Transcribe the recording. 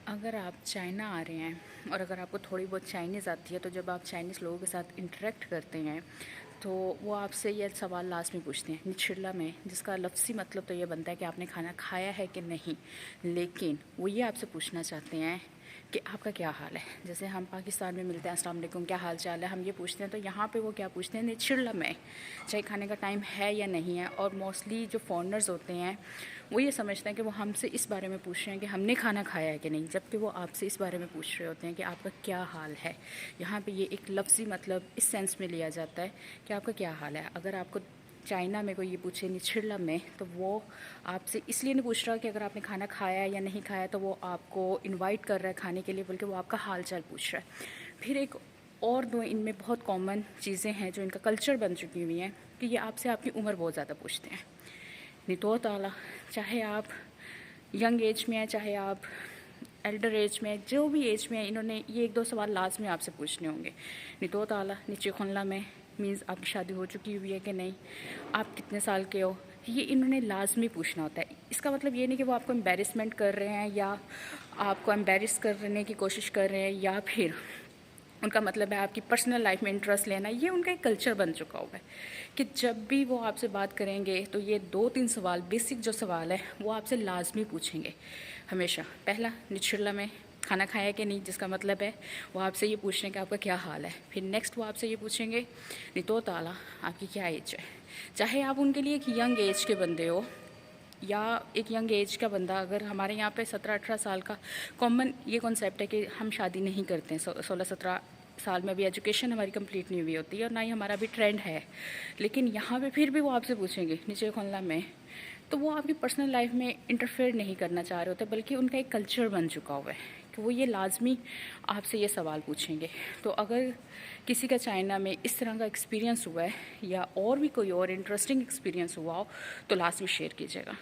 अगर आप चाइना आ रहे हैं और अगर आपको थोड़ी बहुत चाइनीज़ आती है, तो जब आप चाइनीज़ लोगों के साथ इंटरेक्ट करते हैं तो वो आपसे ये सवाल लास्ट में पूछते हैं निछिड़ला में, जिसका लफ्ज़ी मतलब तो ये बनता है कि आपने खाना खाया है कि नहीं। लेकिन वो ये आपसे पूछना चाहते हैं कि आपका क्या हाल है। जैसे हम पाकिस्तान में मिलते हैं, अस्सलाम वालेकुम, क्या हाल चाल है, हम ये पूछते हैं, तो यहाँ पे वो क्या पूछते हैं, निछिड़ला में, चाहे खाने का टाइम है या नहीं है। और मोस्टली जो फॉरनर्स होते हैं वो ये समझते हैं कि वो हमसे इस बारे में पूछ रहे हैं कि हमने खाना खाया है कि नहीं, जबकि वो आपसे इस बारे में पूछ रहे होते हैं कि आपका क्या हाल है। यहाँ पे ये एक लफ्ज़ी मतलब इस सेंस में लिया जाता है कि आपका क्या हाल है। अगर आपको चाइना में कोई ये पूछे निछिड़ला में, तो वो आपसे इसलिए नहीं पूछ रहा कि अगर आपने खाना खाया है या नहीं खाया, तो वो आपको इनवाइट कर रहा है खाने के लिए, बल्कि वो आपका हाल चाल पूछ रहा है। फिर एक और दो इनमें बहुत कॉमन चीज़ें हैं जो इनका कल्चर बन चुकी हुई हैं कि ये आपसे आपकी उम्र बहुत ज़्यादा पूछते हैं। नितो ताला, चाहे आप यंग एज में हैं, चाहे आप एल्डर एज में, जो भी एज में है, इन्होंने ये एक दो सवाल लास्ट में आपसे पूछने होंगे। नितो ताला नीचे खुनला में मीन्स आपकी शादी हो चुकी हुई है कि नहीं, आप कितने साल के हो, ये इन्होंने लाजमी पूछना होता है। इसका मतलब ये नहीं कि वो आपको एम्बेरसमेंट कर रहे हैं या आपको एम्बेरस करने की कोशिश कर रहे हैं, या फिर उनका मतलब है आपकी पर्सनल लाइफ में इंटरेस्ट लेना। ये उनका एक कल्चर बन चुका हुआ है कि जब भी वो आपसे बात करेंगे तो ये 2-3 सवाल, बेसिक जो सवाल है वो आपसे लाजमी पूछेंगे हमेशा। पहला, निछिड़ला में खाना खाया कि नहीं, जिसका मतलब है वो आपसे ये पूछ रहे हैं कि आपका क्या हाल है। फिर नेक्स्ट वो आपसे ये पूछेंगे नितो ताला, आपकी क्या एज है। चाहे आप उनके लिए एक यंग एज के बंदे हो या एक यंग एज का बंदा, अगर हमारे यहाँ पे 17-18 साल का कॉमन ये कॉन्सेप्ट है कि हम शादी नहीं करते हैं 16-17 साल में, अभी एजुकेशन हमारी कंप्लीट नहीं हुई होती है और ना ही हमारा अभी ट्रेंड है। लेकिन यहाँ पे फिर भी वो आपसे पूछेंगे नीचे खुनला में, तो वो आपकी पर्सनल लाइफ में इंटरफेयर नहीं करना चाह रहे होते, बल्कि उनका एक कल्चर बन चुका हुआ है कि वो ये लाजमी आपसे ये सवाल पूछेंगे। तो अगर किसी का चाइना में इस तरह का एक्सपीरियंस हुआ है या और भी कोई और इंटरेस्टिंग एक्सपीरियंस हुआ हो, तो लास्ट में शेयर कीजिएगा।